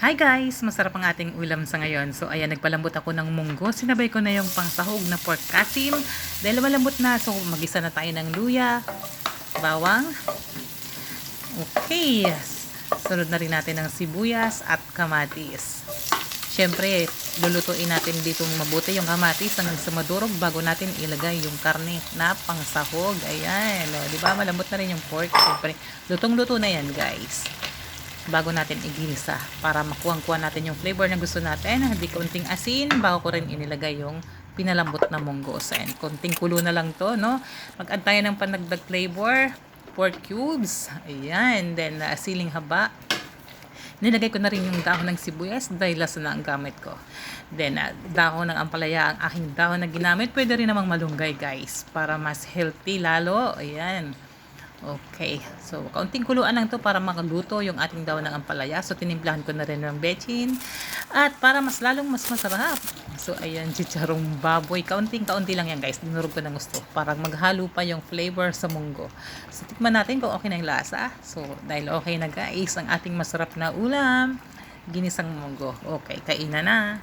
Hi guys! Masarap ang ating ulam sa ngayon. So ayan, nagpalambot ako ng munggo. Sinabay ko na yung pangsahog na pork kasim. Dahil malambot na, so magisa na tayo ng luya, bawang. Okay. Sunod na rin natin ng sibuyas at kamatis. Siyempre, lulutuin natin dito mabuti yung kamatis hanggang sa madurog bago natin ilagay yung karne na pangsahog. Ayan. O, diba? Malambot na rin yung pork. Siyempre, lutong-luto na yan guys. Bago natin igisa para makuha natin yung flavor na gusto natin. Hindi konting asin, bago ko rin inilagay yung pinalambot na munggo. So, and konting kulo na lang to, no? Mag-add tayo ng panagdag flavor, pork cubes, ayan, then siling haba. Nilagay ko na rin yung dahon ng sibuyas dahil lasa na ang gamit ko. Then, dahon ng ampalaya ang aking dahon na ginamit. Pwede rin namang malunggay, guys, para mas healthy lalo. Ayan. Okay. So, kaunting kuluan lang to para makaluto yung ating dahon ng ampalaya. So, tinimplahan ko na rin ng bechin. At para mas lalong mas masarap. So, ayan, chicharong baboy. Kaunting-kaunti lang yan, guys. Dinurog ko ng gusto. Para maghalo pa yung flavor sa munggo. So, tikman natin kung okay na yung lasa. So, dahil okay na, guys, ang ating masarap na ulam. Ginisang munggo. Okay, kainan na.